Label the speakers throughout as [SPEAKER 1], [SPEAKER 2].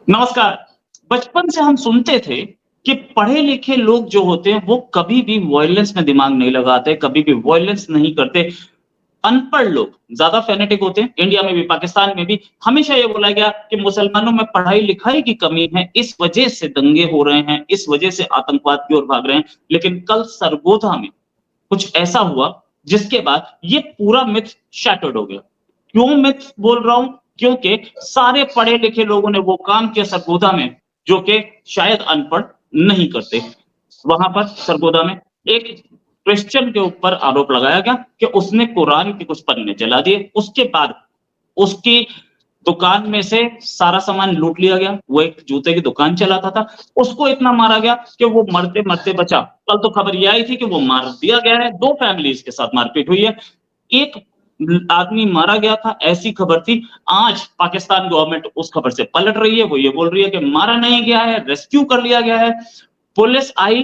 [SPEAKER 1] नमस्कार। बचपन से हम सुनते थे कि पढ़े लिखे लोग जो होते हैं वो कभी भी वॉयलेंस में दिमाग नहीं लगाते, कभी भी वॉयलेंस नहीं करते। अनपढ़ लोग ज़्यादा फ़ैनेटिक होते हैं, इंडिया में भी, पाकिस्तान में भी। हमेशा ये बोला गया कि मुसलमानों में पढ़ाई-लिखाई की कमी है, इस वजह से दंगे हो रहे हैं, इस वजह से आतंकवाद की ओर भाग रहे हैं। लेकिन कल सरगोधा में कुछ ऐसा हुआ जिसके बाद ये पूरा मिथ शैटर्ड हो गया। क्यों मिथ बोल रहा हूँ? क्योंकि सारे पढ़े-लिखे लोगों ने वो काम किया सरगोधा में, जो कि शायद अनपढ़ नहीं करते। वहाँ पर सरगोधा में एक क्रिश्चियन के ऊपर आरोप लगाया गया कि उसने कुरान के कुछ पन्ने जला दिए। उसके बाद उसकी दुकान में से सारा सामान लूट लिया गया। वो एक जूते की दुकान चलाता था। उसको इतना मारा गया कि वो मरते-मरते बचा। कल तो खबर ये आई थी कि वो मार दिया गया है। 2 फैमिलीज़ के साथ मारपीट हुई है। एक आदमी मारा गया था, ऐसी खबर थी। आज पाकिस्तान गवर्नमेंट उस खबर से पलट रही है। वो ये बोल रही है कि मारा नहीं गया है, रेस्क्यू कर लिया गया है। पुलिस आई,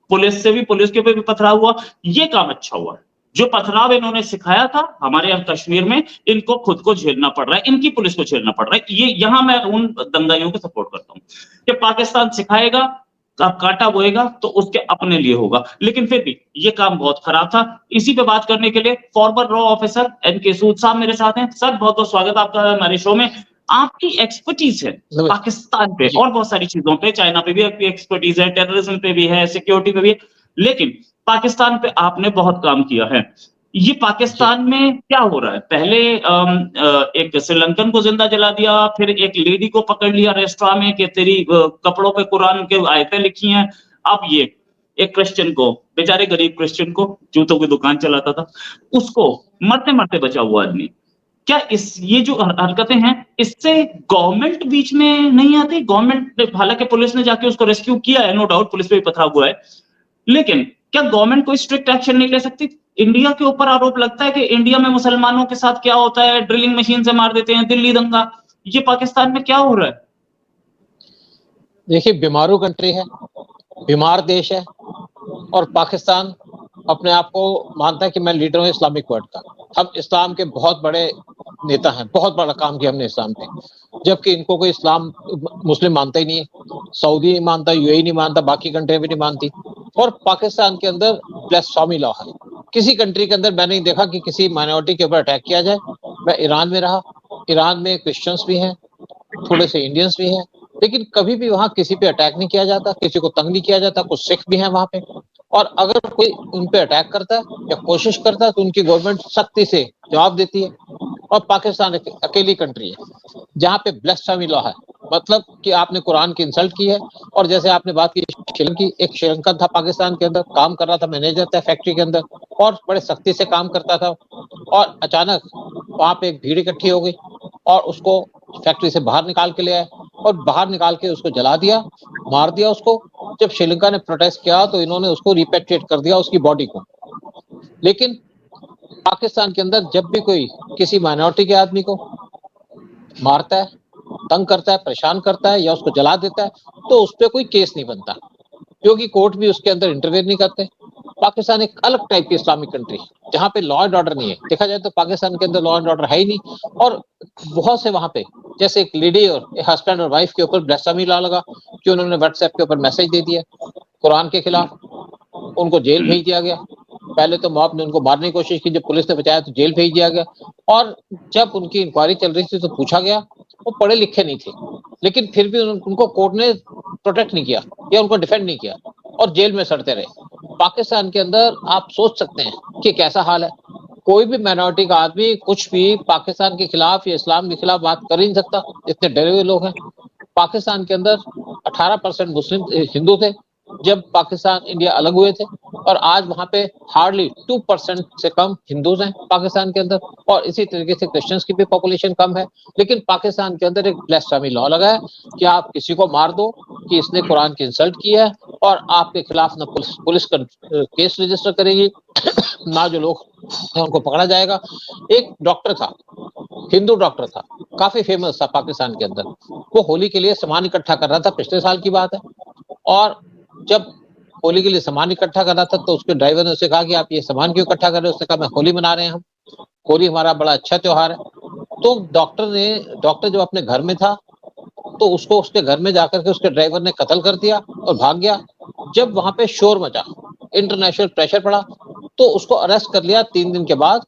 [SPEAKER 1] पुलिस के ऊपर भी पथराव हुआ। ये काम अच्छा हुआ। जो पथराव इन्होंने सिखाया था हमारे यहाँ कश्मीर में, इनको खुद को झेलना पड़ रहा है, इनकी पुलिस को झेलना पड़ रहा है। ये यहाँ मैं उन दंगाइयों को सपोर्ट करता हूँ कि पाकिस्तान सिखाएगा, कांटा बोएगा तो उसके अपने लिए होगा। लेकिन फिर भी ये काम बहुत खराब था। इसी पे बात करने के लिए फॉर्मर रॉ ऑफिसर एनके सूद साहब मेरे साथ हैं। सर, बहुत-बहुत स्वागत आपका हमारे शो में। आपकी एक्सपर्टीज़ है पाकिस्तान पे और बहुत सारी चीज़ों पे, चाइना पे भी आपकी एक्सपर्टीज़ है, टेररिज्म पे भी है, सिक्योरिटी पे भी है। लेकिन पाकिस्तान पे आपने बहुत काम किया है। ये पाकिस्तान में क्या हो रहा है? पहले एक श्रीलंकन को ज़िंदा जला दिया, फिर एक लेडी को पकड़ लिया रेस्टोरेंट में कि तेरी कपड़ों पे कुरान के आयतें लिखी हैं। अब ये एक क्रिश्चियन को, बेचारे गरीब क्रिश्चियन को, जूतों की दुकान चलाता था, उसको मरते-मरते बचा हुआ आदमी। क्या इस ये जो हरकतें हैं, इससे गवर्नमेंट बीच में नहीं आती? गवर्नमेंट, हालाँकि पुलिस ने जाके उसको रेस्क्यू किया है, नो डाउट पुलिस पे भी पथराव हुआ है। लेकिन क्या गवर्नमेंट कोई स्ट्रिक्ट एक्शन नहीं ले सकती? इंडिया के ऊपर आरोप लगता है कि इंडिया में मुसलमानों के साथ क्या होता है, ड्रिलिंग मशीन से मार देते हैं, दिल्ली दंगा। ये पाकिस्तान में क्या हो रहा है?
[SPEAKER 2] देखिए, बीमारू कंट्री है, बीमार देश है और पाकिस्तान अपने आप को मानता है कि मैं लीडर हूँ इस्लामिक वर्ल्ड का। हम इस्लाम के बहुत बड़े नेता हैं, बहुत बड़ा काम किया हमने इस्लाम पे, जबकि इनको कोई इस्लाम मुस्लिम मानता ही नहीं है। सऊदी नहीं मानता, यूएई नहीं मानता, बाकी कंट्री भी नहीं मानती। और पाकिस्तान के अंदर ब्लास्फेमी लॉ है। किसी कंट्री के अंदर मैं नहीं देखा कि किसी माइनॉरिटी के ऊपर अटैक किया जाए। मैं ईरान में रहा, ईरान में क्रिश्चियंस भी हैं, थोड़े से इंडियंस भी हैं, लेकिन कभी भी वहाँ किसी पे अटैक नहीं किया जाता, किसी को तंग नहीं किया जाता। कुछ सिख भी हैं वहाँ पे, और अगर कोई उन पे अटैक करता है या कोशिश करता है तो उनकी गवर्नमेंट सख्ती से जवाब देती है। और पाकिस्तान अकेली कंट्री है जहाँ पे ब्लास्फेमी लॉ है, मतलब कि आपने कुरान की इंसल्ट की है। और जैसे आपने बात की श्रीलंकी, एक श्रीलंकन था पाकिस्तान के अंदर, काम कर रहा था, मैनेजर था फैक्ट्री के अंदर और बड़े सख्ती से काम करता था, और अचानक वहाँ पे एक भीड़ इकट्ठी हो गई और उसको फैक्ट्री से बाहर निकाल के ले आए और बाहर निकाल के उसको जला दिया, मार दिया उसको। जब श्रीलंका ने प्रोटेस्ट किया तो इन्होंने उसको रिपेट्रिएट कर दिया, उसकी बॉडी को। लेकिन पाकिस्तान के अंदर जब भी कोई किसी माइनॉरिटी के आदमी को मारता है, तंग करता है, परेशान करता है या उसको जला देता है तो उस पर कोई केस नहीं बनता, क्योंकि कोर्ट भी उसके अंदर इंटरवेयर नहीं करते। पाकिस्तान एक अलग टाइप की इस्लामिक कंट्री है जहाँ पे लॉ एंड ऑर्डर नहीं है। देखा जाए तो पाकिस्तान के अंदर लॉ एंड ऑर्डर है ही नहीं। और बहुत से वहाँ पे, जैसे एक लेडी और हस्बैंड और वाइफ के ऊपर ब्लास्फेमी लॉ लगा कि उन्होंने व्हाट्सएप के ऊपर मैसेज दे दिया कुरान के खिलाफ, उनको जेल भेज दिया गया। पहले तो मॉब ने उनको मारने की कोशिश की, जब पुलिस ने बचाया तो जेल भेज दिया गया। और जब उनकी इंक्वायरी चल रही थी तो पूछा गया, वो पढ़े लिखे नहीं थे, लेकिन फिर भी उनको कोर्ट ने प्रोटेक्ट नहीं किया या उनको डिफेंड नहीं किया और जेल में सड़ते रहे। पाकिस्तान के अंदर आप सोच सकते हैं कि कैसा हाल है। कोई भी माइनॉरिटी का आदमी कुछ भी पाकिस्तान के खिलाफ या इस्लाम के खिलाफ बात कर ही नहीं सकता, इतने डरे हुए लोग हैं। पाकिस्तान के अंदर 18% मुस्लिम हिंदू थे जब पाकिस्तान इंडिया अलग हुए थे, और आज वहाँ पे हार्डली 2% से कम हिंदूज हैं पाकिस्तान के अंदर, और इसी तरीके से क्रिश्चियंस की भी पॉपुलेशन कम है। लेकिन पाकिस्तान के अंदर एक ब्लास्फेमी लॉ लगा है कि आप किसी को मार दो कि इसने कुरान की इंसल्ट की है, और आपके खिलाफ ना पुलिस केस रजिस्टर करेगी ना जो लोग हैं उनको पकड़ा जाएगा। एक डॉक्टर था, हिंदू डॉक्टर था, काफी फेमस था पाकिस्तान के अंदर। वो होली के लिए सामान इकट्ठा कर रहा था, पिछले साल की बात है, और जब होली के लिए सामान इकट्ठा कर रहा था तो उसके ड्राइवर ने उससे कहा कि आप ये सामान क्यों इकट्ठा कर रहे हो। उसने कहा मैं होली मना रहे हैं हम, होली हमारा बड़ा अच्छा त्योहार है। तो डॉक्टर जब अपने घर में था तो उसको उसके घर में जाकर के उसके ड्राइवर ने कत्ल कर दिया और भाग गया। जब वहां पे शोर मचा, इंटरनेशनल प्रेशर पड़ा, तो उसको अरेस्ट कर लिया 3 दिन के बाद,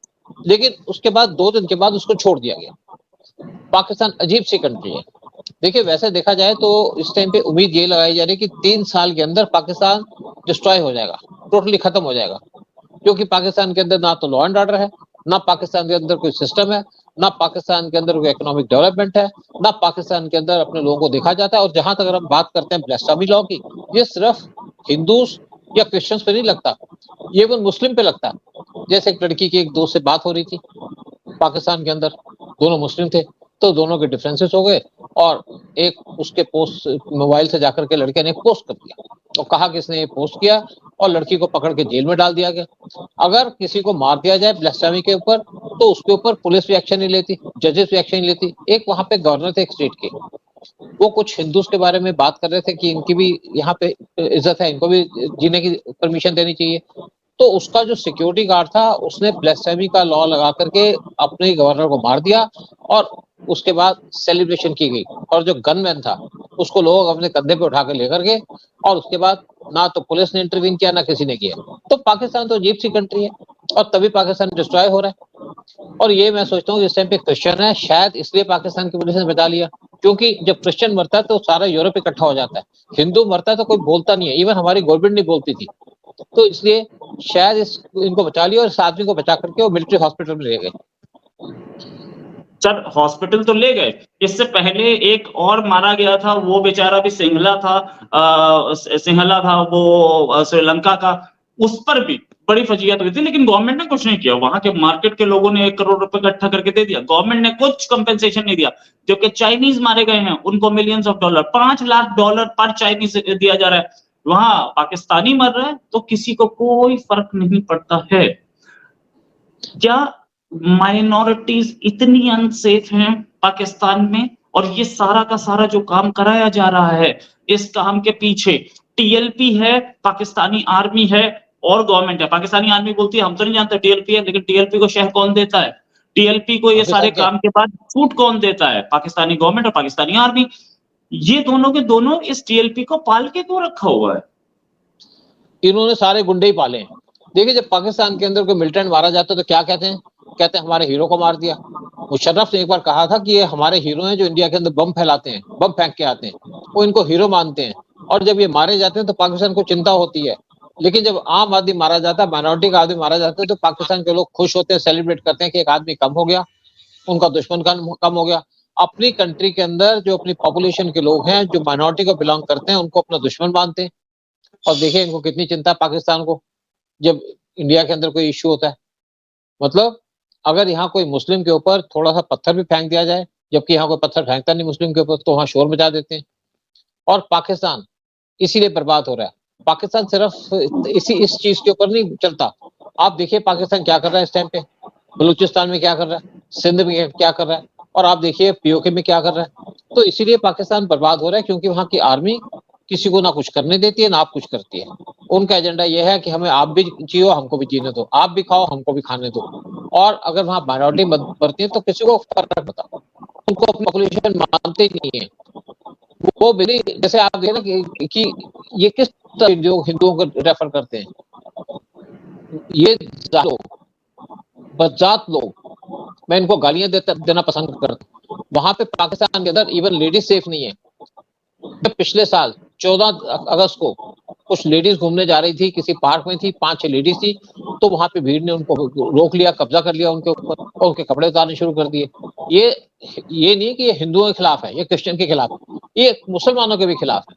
[SPEAKER 2] लेकिन उसके बाद 2 दिन के बाद उसको छोड़ दिया गया। पाकिस्तान अजीब सी कंट्री है। देखिए वैसे देखा जाए तो इस टाइम पे उम्मीद ये लगाई जा रही है कि 3 साल के अंदर पाकिस्तान डिस्ट्रॉय हो जाएगा, टोटली खत्म हो जाएगा, क्योंकि पाकिस्तान के अंदर ना तो लॉ एंड ऑर्डर है, ना पाकिस्तान के अंदर कोई सिस्टम है, ना पाकिस्तान के अंदर कोई इकोनॉमिक डेवलपमेंट है, ना पाकिस्तान के अंदर अपने लोगों को देखा जाता है। और जहां तक अगर हम बात करते हैं ब्लास्फेमी लॉ की, ये सिर्फ हिंदूज या क्रिश्चियंस पे नहीं लगता, ये वो मुस्लिम पे लगता है। जैसे एक लड़की की एक दोस्त से बात हो रही थी पाकिस्तान के अंदर, दोनों मुस्लिम थे, तो दोनों के डिफरेंसेस हो गए और एक उसके पोस्ट मोबाइल से जाकर के लड़के ने पोस्ट कर दिया और कहा कि इसने ये पोस्ट किया और लड़की को पकड़ के जेल में डाल दिया गया। अगर किसी को मार दिया जाए ब्लास्फेमी के ऊपर तो उसके ऊपर पुलिस भी एक्शन नहीं लेती, जजेस भी एक्शन नहीं लेती। एक वहां पे गवर्नर थे एक स्टेट के, वो कुछ हिंदूज के बारे में बात कर रहे थे कि इनकी भी यहाँ पे इज्जत है, इनको भी जीने की परमिशन देनी चाहिए। तो उसका जो सिक्योरिटी गार्ड था उसने ब्लास्फेमी का लॉ लगा करके अपने गवर्नर को मार दिया और उसके बाद सेलिब्रेशन की गई। और जो गनमैन था उसको लोग अपने कंधे पे उठा कर लेकर गए और उसके बाद ना तो पुलिस ने इंटरवीन किया ना किसी ने किया। तो पाकिस्तान तो अजीब सी कंट्री है और तभी पाकिस्तान डिस्ट्रॉय हो रहा है। और ये मैं सोचता हूँ इस टाइम पे क्रिश्चियन है, शायद इसलिए पाकिस्तान की पुलिस ने बचा लिया, क्योंकि जब क्रिश्चियन मरता है तो सारा यूरोप इकट्ठा हो जाता है, हिंदू मरता है तो कोई बोलता नहीं है, इवन हमारी गवर्नमेंट नहीं बोलती थी। तो इसलिए शायद इनको बचा लिया और इस आदमी को बचा करके वो मिलिट्री हॉस्पिटल में ले गए।
[SPEAKER 1] सर हॉस्पिटल तो ले गए, इससे पहले एक और मारा गया था, वो बेचारा भी सिंहला था वो श्रीलंका का, उस पर भी बड़ी फजीयत हुई थी, लेकिन गवर्नमेंट ने कुछ नहीं किया। वहां के मार्केट के लोगों ने 1 करोड़ रुपए इकट्ठा करके दे दिया, गवर्नमेंट ने कुछ कंपेंसेशन नहीं दिया। जबकि चाइनीज मारे गए हैं, उनको मिलियंस ऑफ डॉलर, $5 लाख पर चाइनीज दिया जा रहा है। वहां पाकिस्तानी मर रहा है तो किसी को कोई फर्क नहीं पड़ता है। क्या माइनॉरिटीज इतनी अनसेफ हैं पाकिस्तान में? और ये सारा का सारा जो काम कराया जा रहा है, इस काम के पीछे टीएलपी है, पाकिस्तानी आर्मी है और गवर्नमेंट है। पाकिस्तानी आर्मी बोलती है हम तो नहीं जानते टीएलपी है, लेकिन टीएलपी को शह कौन देता है? टीएलपी को ये सारे काम के बाद छूट कौन देता है? पाकिस्तानी गवर्नमेंट और पाकिस्तानी आर्मी। ये दोनों के दोनों इस टीएलपी को पाल के क्यों रखा हुआ है?
[SPEAKER 2] इन्होंने सारे गुंडे ही पाले हैं। देखिए जब पाकिस्तान के अंदर कोई मिलिटेंट मारा जाता है तो क्या कहते हैं? कहते हैं हमारे हीरो को मार दिया। मुशर्रफ ने एक बार कहा था कि ये हमारे हीरो हैं जो इंडिया के अंदर बम फैलाते हैं, बम फेंक के आते हैं, वो इनको हीरो मानते हैं। और जब ये मारे जाते हैं तो पाकिस्तान को चिंता होती है, लेकिन जब आम आदमी मारा जाता है, माइनॉरिटी का आदमी मारा जाता है, तो पाकिस्तान के लोग खुश होते हैं, सेलिब्रेट करते हैं कि एक आदमी कम हो गया, उनका दुश्मन कम हो गया। अपनी कंट्री के अंदर जो अपनी पॉपुलेशन के लोग हैं जो माइनॉरिटी को बिलोंग करते हैं उनको अपना दुश्मन मानते हैं। और देखिए इनको कितनी चिंता है पाकिस्तान को जब इंडिया के अंदर कोई इश्यू होता है। मतलब अगर यहाँ कोई मुस्लिम के ऊपर थोड़ा सा पत्थर भी फेंक दिया जाए, जबकि यहाँ कोई पत्थर फेंकता नहीं मुस्लिम के ऊपर, तो वहां शोर मचा देते हैं। और पाकिस्तान इसीलिए बर्बाद हो रहा है। पाकिस्तान सिर्फ इस चीज के ऊपर नहीं चलता। आप देखिए पाकिस्तान क्या कर रहा है इस टाइम पे, बलूचिस्तान में क्या कर रहा है, सिंध में क्या कर रहा है, और आप देखिए पीओके में क्या कर रहा है। तो इसीलिए पाकिस्तान बर्बाद हो रहा है, क्योंकि वहां की आर्मी किसी को ना कुछ करने देती है ना आप कुछ करती है। उनका एजेंडा यह है कि हमें आप भी जियो हमको भी जीने दो, आप भी खाओ हमको भी खाने दो। और अगर वहां माइनॉरिटी बढ़ती है तो किसी को फर्क पड़ता, उनको अपनी पॉपुलेशन मानते ही नहीं है। वो भी जैसे आप देखें ना कि ये किस तरह हिंदुओं को रेफर करते हैं, ये बदजात लोग, मैं इनको गालियां देना पसंद करता हूँ। वहां पे पाकिस्तान के अंदर इवन लेडीज सेफ नहीं है। पिछले साल 14 अगस्त को कुछ लेडीज घूमने जा रही थी, किसी पार्क में थी, 5-6 लेडीज थी, तो वहां पे भीड़ ने उनको रोक लिया, कब्जा कर लिया उनके ऊपर और उनके कपड़े उतारने शुरू कर दिए। ये नहीं कि ये हिंदुओं के खिलाफ है, ये क्रिश्चियन के खिलाफ है, ये मुसलमानों के भी खिलाफ है।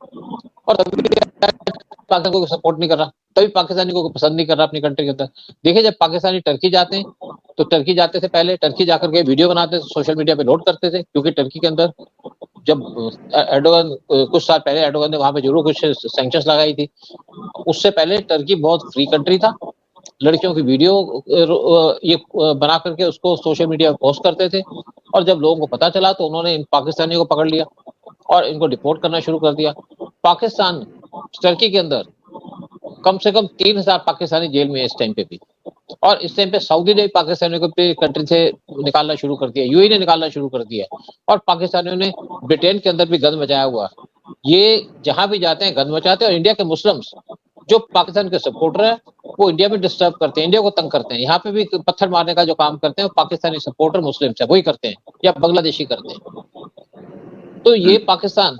[SPEAKER 2] और पाकिस्तान को सपोर्ट नहीं कर रहा, तभी पाकिस्तानी को पसंद नहीं कर रहा अपनी कंट्री के अंदर। देखिए जब पाकिस्तानी टर्की जाते हैं तो टर्की जाते थे, पहले टर्की जाकर के वीडियो बनाते थे, सोशल मीडिया पे लोड करते थे, क्योंकि टर्की के अंदर जब एर्डोगन कुछ साल पहले एर्डोगन ने वहां पे जरूर कुछ सैंक्शंस लगाई थी, उससे पहले टर्की बहुत फ्री कंट्री था। लड़कियों की वीडियो ये बना करके उसको सोशल मीडिया पर पोस्ट करते थे, और जब लोगों को पता चला तो उन्होंने इन पाकिस्तानियों को पकड़ लिया और इनको डिपोर्ट करना शुरू कर दिया। पाकिस्तान टर्की के अंदर कम से कम 3000 पाकिस्तानी जेल में है इस टाइम पे भी। और इस टाइम पे सऊदी ने पाकिस्तानियों को कंट्री से निकालना शुरू कर दिया, यूएई ने निकालना शुरू कर दिया, और पाकिस्तानियों ने ब्रिटेन के अंदर भी गंद मचाया हुआ। ये जहां भी जाते हैं गंद मचाते हैं, और इंडिया के मुस्लिम्स जो पाकिस्तान के सपोर्टर है वो इंडिया में डिस्टर्ब करते हैं, इंडिया को तंग करते हैं। यहाँ पे भी पत्थर मारने का जो काम करते हैं वो पाकिस्तानी सपोर्टर मुस्लिम्स है वही करते हैं, या बांग्लादेशी करते हैं। तो ये पाकिस्तान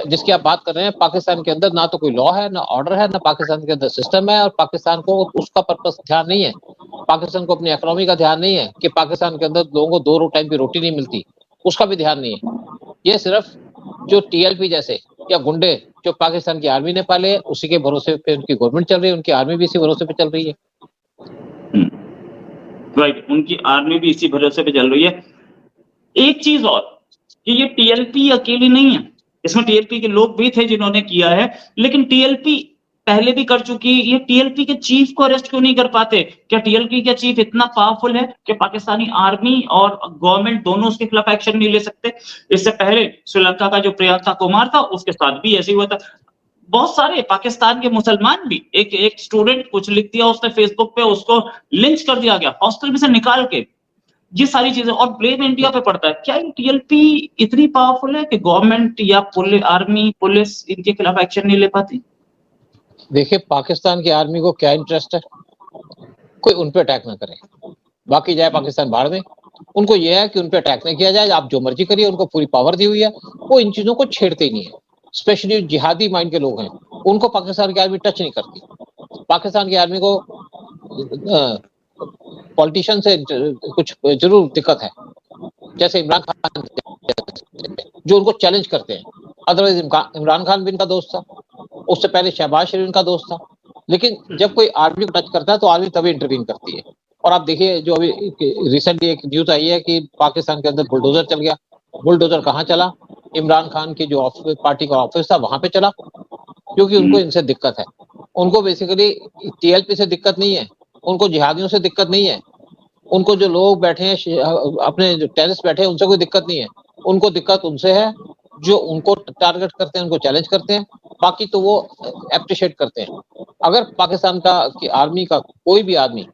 [SPEAKER 2] जिसकी आप बात कर रहे हैं, पाकिस्तान के अंदर ना तो कोई लॉ है, ना ऑर्डर है, ना पाकिस्तान के अंदर सिस्टम है, और पाकिस्तान को उसका पर्पस ध्यान नहीं है। पाकिस्तान को अपनी इकोनॉमी का ध्यान नहीं है कि पाकिस्तान के अंदर लोगों को 2 टाइम की रोटी नहीं मिलती, उसका भी ध्यान नहीं है। ये सिर्फ जो टीएलपी जैसे या गुंडे जो पाकिस्तान की आर्मी ने पाले, उसी के भरोसे पे उनकी गवर्नमेंट चल रही है, उनकी आर्मी भी इसी भरोसे पे चल रही है।
[SPEAKER 1] राइट, उनकी आर्मी भी इसी भरोसे पे चल रही है। एक चीज और कि ये टीएलपी अकेली नहीं है, इसमें टीएलपी के लोग भी थे जिन्होंने किया है, लेकिन टीएलपी पहले भी कर चुकी है। ये टीएलपी के चीफ को अरेस्ट क्यों नहीं कर पाते? क्या टीएलपी का चीफ इतना पावरफुल है कि पाकिस्तानी आर्मी और गवर्नमेंट दोनों उसके खिलाफ एक्शन नहीं ले सकते? इससे पहले श्रीलंका का जो प्रियंका कुमार था उसके साथ भी ऐसे ही हुआ था। बहुत सारे पाकिस्तान के मुसलमान भी, एक स्टूडेंट कुछ लिख दिया उसने फेसबुक पे, उसको लिंच कर दिया गया हॉस्टल में से निकाल के। ये सारी चीजें, और ब्लेम इंडिया पे पड़ता है। क्या टीएलपी इतनी पावरफुल है कि गवर्नमेंट या आर्मी पुलिस इनके खिलाफ एक्शन नहीं ले पाती?
[SPEAKER 2] देखिए, पाकिस्तान की आर्मी को क्या इंटरेस्ट है कोई उन पे अटैक ना करे, बाकी जाए पाकिस्तान बाहर में। उनको यह है कि उन पे अटैक नहीं किया जाए, आप जो मर्जी करिए, उनको पूरी पावर दी हुई है, वो इन चीजों को छेड़ते ही नहीं है। स्पेशली जिहादी माइंड के लोग हैं, उनको पाकिस्तान की आर्मी टच नहीं करती। पाकिस्तान की आर्मी को पॉलिटिशियन से कुछ जरूर दिक्कत है, जैसे इमरान खान जो उनको चैलेंज करते हैं। अदरवाइज इमरान खान भी इनका दोस्त था, उससे पहले शहबाज शरीफ इनका दोस्त था। लेकिन जब कोई आर्मी को टच करता है तो आर्मी तभी इंटरवीन करती है। और आप देखिए, जो अभी रिसेंटली एक न्यूज आई है कि पाकिस्तान के अंदर बुलडोजर चल गया। बुलडोजर कहाँ चला? इमरान खान की जो पार्टी का ऑफिस था वहां पे चला, क्योंकि उनको इनसे दिक्कत है। उनको बेसिकली टीएलपी से दिक्कत नहीं है, उनको जिहादियों से दिक्कत नहीं है, उनको जो लोग बैठे हैं अपने जो टेररिस्ट बैठे हैं उनसे कोई दिक्कत नहीं है। उनको दिक्कत उनसे है जो उनको टारगेट करते हैं, उनको चैलेंज करते हैं। बाकी तो वो एप्रिशिएट करते हैं। अगर पाकिस्तान की आर्मी का कोई भी आदमी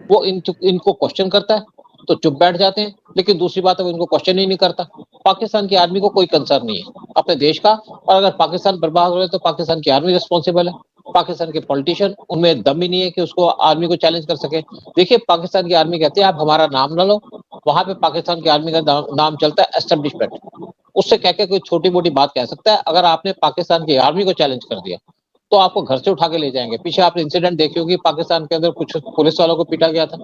[SPEAKER 2] वो इनको क्वेश्चन करता है तो चुप बैठ जाते हैं, लेकिन दूसरी बात है वो इनको क्वेश्चन ही नहीं करता। पाकिस्तान की आर्मी को कोई कंसर्न नहीं है अपने देश का, और अगर पाकिस्तान बर्बाद हो रहा है तो पाकिस्तान की आर्मी रिस्पॉन्सिबल है। पाकिस्तान के पॉलिटिशियन, उनमें दम ही नहीं है कि उसको आर्मी को चैलेंज कर सके। देखिए, पाकिस्तान की आर्मी कहते हैं आप हमारा नाम ना लो, वहां पे पाकिस्तान की आर्मी का नाम चलता है एस्टेब्लिशमेंट। उससे कह के कोई छोटी मोटी बात कह सकता है। अगर आपने पाकिस्तान की आर्मी को चैलेंज कर दिया तो आपको घर से उठा के ले जाएंगे। पीछे आपने इंसिडेंट देखी होगी, पाकिस्तान के अंदर कुछ पुलिस वालों को पीटा गया था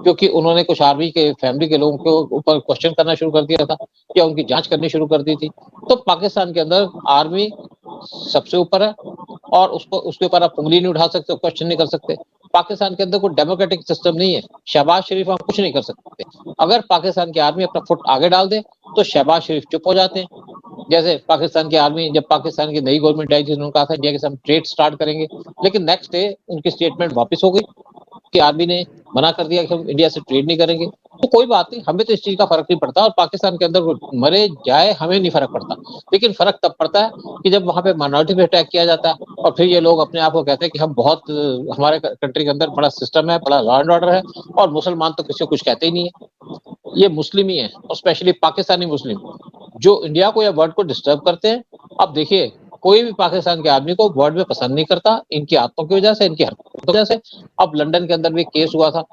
[SPEAKER 2] क्योंकि उन्होंने कुछ आर्मी के फैमिली के लोगों के ऊपर क्वेश्चन करना शुरू कर दिया था या उनकी जांच करनी शुरू कर दी थी। तो पाकिस्तान के अंदर आर्मी सबसे ऊपर है और उसके ऊपर आप उंगली नहीं उठा सकते, क्वेश्चन नहीं कर सकते। पाकिस्तान के अंदर कोई डेमोक्रेटिक सिस्टम नहीं है। शहबाज शरीफ आप कुछ नहीं कर सकते। अगर पाकिस्तान की आर्मी अपना फुट आगे डाल दे तो शहबाज शरीफ चुप हो जाते हैं। जैसे पाकिस्तान की आर्मी, जब पाकिस्तान की नई गवर्नमेंट आई थी, उन्होंने कहा था इंडिया के साथ ट्रेड स्टार्ट करेंगे, लेकिन नेक्स्ट डे उनकी स्टेटमेंट वापस हो गई कि आर्मी ने मना कर दिया कि हम इंडिया से ट्रेड नहीं करेंगे। तो कोई बात नहीं, हमें तो इस चीज का फर्क नहीं पड़ता, और पाकिस्तान के अंदर मरे जाए हमें नहीं फर्क पड़ता। लेकिन फर्क तब पड़ता है कि जब वहां पे माइनॉरिटी पे अटैक किया जाता है और फिर ये लोग अपने आप को कहते हैं कि हम बहुत, हमारे कंट्री के अंदर बड़ा सिस्टम है, बड़ा लॉ एंड ऑर्डर है, और मुसलमान तो किसी को कुछ कहते ही नहीं है। ये मुस्लिम ही है, और स्पेशली पाकिस्तानी मुस्लिम जो इंडिया को या वर्ल्ड को डिस्टर्ब करते हैं। अब देखिए, कोई भी पाकिस्तान के आदमी को वर्ल्ड में पसंद नहीं करता, इनकी आदतों की वजह से, इनकी हरकतों की वजह से। अब लंदन के अंदर भी केस हुआ था।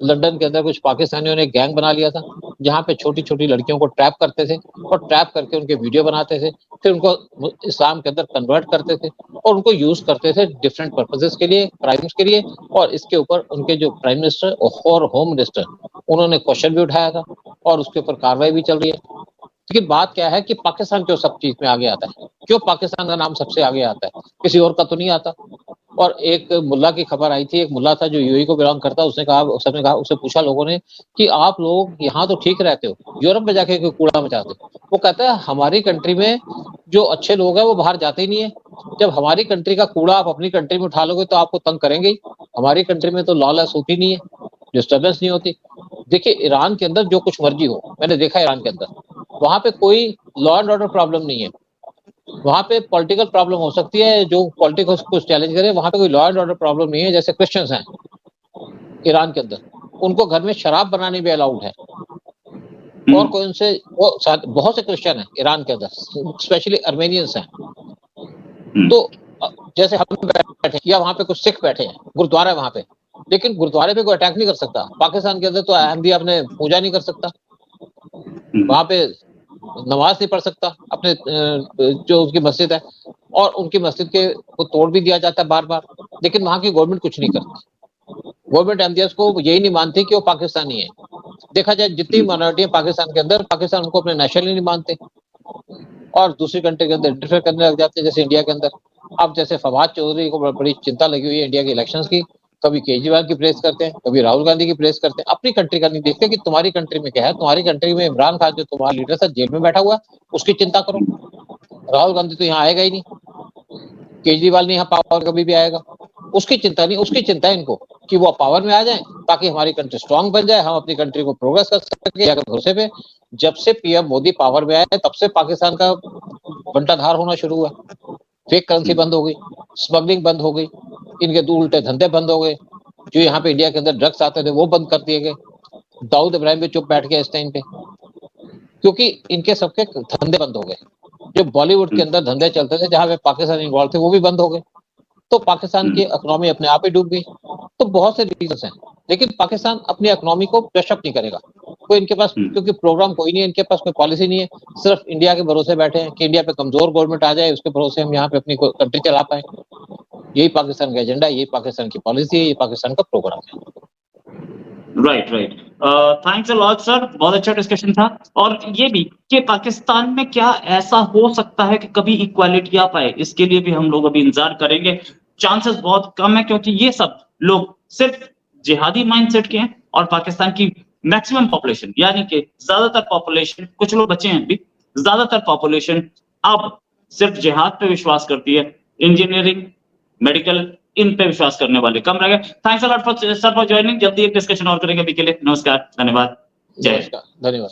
[SPEAKER 2] लंदन के अंदर कुछ पाकिस्तानियों ने गैंग बना लिया था जहां पे छोटी छोटी लड़कियों को ट्रैप करते थे और ट्रैप करके उनके वीडियो बनाते थे, फिर उनको इस्लाम के अंदर कन्वर्ट करते थे और उनको यूज करते थे डिफरेंट पर्पसेस के लिए, क्राइम्स के लिए। और इसके ऊपर उनके जो प्राइम मिनिस्टर और होम मिनिस्टर, उन्होंने क्वेश्चन भी उठाया था और उसके ऊपर कार्रवाई भी चल रही है। लेकिन बात क्या है कि पाकिस्तान क्यों सब चीज में आगे आता है? क्यों पाकिस्तान का नाम सबसे आगे आता है? किसी और का तो नहीं आता। और एक मुल्ला की खबर आई थी, एक मुल्ला था जो यूएई को बिलोंग करता है, उसने कहा, उससे पूछा लोगों ने कि आप लोग यहाँ तो ठीक रहते हो, यूरोप में जाके क्यों कूड़ा मचाते हो? वो कहता है हमारी कंट्री में जो अच्छे लोग हैं वो बाहर जाते ही नहीं है। जब हमारी कंट्री का कूड़ा आप अपनी कंट्री में उठा लोगे तो आपको तंग करेंगे ही। हमारी कंट्री में तो लॉलेस होती नहीं है, डिस्टर्बेंस नहीं होती। देखिए, ईरान के अंदर जो कुछ मर्जी हो, मैंने देखा ईरान के अंदर, वहां पे कोई लॉ एंड ऑर्डर प्रॉब्लम नहीं है। वहां पे पॉलिटिकल प्रॉब्लम हो सकती है, जो पॉलिटिक्स को चैलेंज करे, वहां पे कोई लॉ एंड ऑर्डर प्रॉब्लम नहीं है। जैसे क्रिश्चियंस हैं ईरान के अंदर, उनको घर में शराब बनाने भी अलाउड है, और कोई उनसे वो बहुत से क्रिश्चियन हैं ईरान के अंदर, स्पेशली अर्मेनियंस हैं। तो जैसे हम बैठे या वहां पे कुछ सिख बैठे हैं, गुरुद्वारा है वहां पे, लेकिन गुरुद्वारे पे कोई अटैक नहीं कर सकता। पाकिस्तान के अंदर तो अहमदी अपने पूजा नहीं कर सकता, वहां पे नमाज नहीं पढ़ सकता अपने जो उसकी मस्जिद है, और उनकी मस्जिद के को तोड़ भी दिया जाता है बार बार, लेकिन वहां की गवर्नमेंट कुछ नहीं करती। गवर्नमेंट अहमदियत को यही नहीं मानती कि वो पाकिस्तानी है। देखा जाए जितनी माइनॉरिटी है पाकिस्तान के अंदर, पाकिस्तान उनको अपने नेशनल नहीं मानते और दूसरी कंट्री के अंदर इंटरफेयर करने लग जाते हैं, जैसे इंडिया के अंदर। अब जैसे फवाद चौधरी को बड़ी चिंता लगी हुई है इंडिया के इलेक्शंस की, कभी केजरीवाल की प्रेस करते हैं, कभी राहुल गांधी की प्रेस करते हैं, अपनी कंट्री का नहीं देखते कि तुम्हारी कंट्री में क्या है। तुम्हारी कंट्री में इमरान खान जो तुम्हारा लीडर था जेल में बैठा हुआ, उसकी चिंता करो। राहुल गांधी तो यहाँ आएगा ही नहीं, केजरीवाल नहीं यहाँ पावर कभी भी आएगा, उसकी चिंता नहीं। उसकी चिंता है इनको कि वो पावर में आ जाए ताकि हमारी कंट्री स्ट्रांग बन जाए, हम अपनी कंट्री को प्रोग्रेस कर सके भरोसे पे। जब से पीएम मोदी पावर में आए तब से पाकिस्तान का बंटाधार होना शुरू हुआ। फेक करेंसी बंद हो गई, स्मगलिंग बंद हो गई, इनके दो उल्टे धंधे बंद हो गए, जो यहाँ पे इंडिया के अंदर ड्रग्स आते थे वो बंद कर दिए गए। दाऊद इब्राहिम भी चुप बैठ गया इस टाइम पे, क्योंकि इनके सबके धंधे बंद हो गए। जो बॉलीवुड के अंदर धंधे चलते थे जहां पे पाकिस्तान इन्वॉल्व थे वो भी बंद हो गए, तो पाकिस्तान की इकोनॉमी अपने आप ही डूब गई। तो बहुत से रीजंस हैं, लेकिन पाकिस्तान अपनी इकोनॉमी को ब्रशअप नहीं करेगा। कोई इनके पास क्योंकि प्रोग्राम कोई नहीं है, इनके पास कोई पॉलिसी नहीं है, सिर्फ इंडिया के भरोसे बैठे हैं कि इंडिया पे कमजोर गवर्नमेंट आ जाए, उसके भरोसे हम यहाँ पे अपनी कंट्री चला पाए। यही पाकिस्तान का एजेंडा, यही पाकिस्तान की पॉलिसी है, ये पाकिस्तान का प्रोग्राम है।
[SPEAKER 1] Right right, thanks a lot sir, बहुत अच्छा डिस्कशन था। और ये भी कि पाकिस्तान में क्या ऐसा हो सकता है कि कभी इक्वालिटी आ पाए, इसके लिए भी हम लोग अभी इंतजार करेंगे। चांसेस बहुत कम है, क्योंकि ये सब लोग सिर्फ जिहादी माइंडसेट के हैं और पाकिस्तान की मैक्सिमम पॉपुलेशन, यानी कि ज्यादातर पॉपुलेशन, कुछ लोग बचे हैं अभी, ज्यादातर पॉपुलेशन अब सिर्फ जिहाद पे विश्वास करती है। इंजीनियरिंग, मेडिकल, इन पे विश्वास करने वाले कम रह गए। Thanks a lot for sir for joining. जल्दी एक डिस्कशन और करेंगे। अभी के लिए नमस्कार, धन्यवाद, जय हिंद।
[SPEAKER 2] धन्यवाद।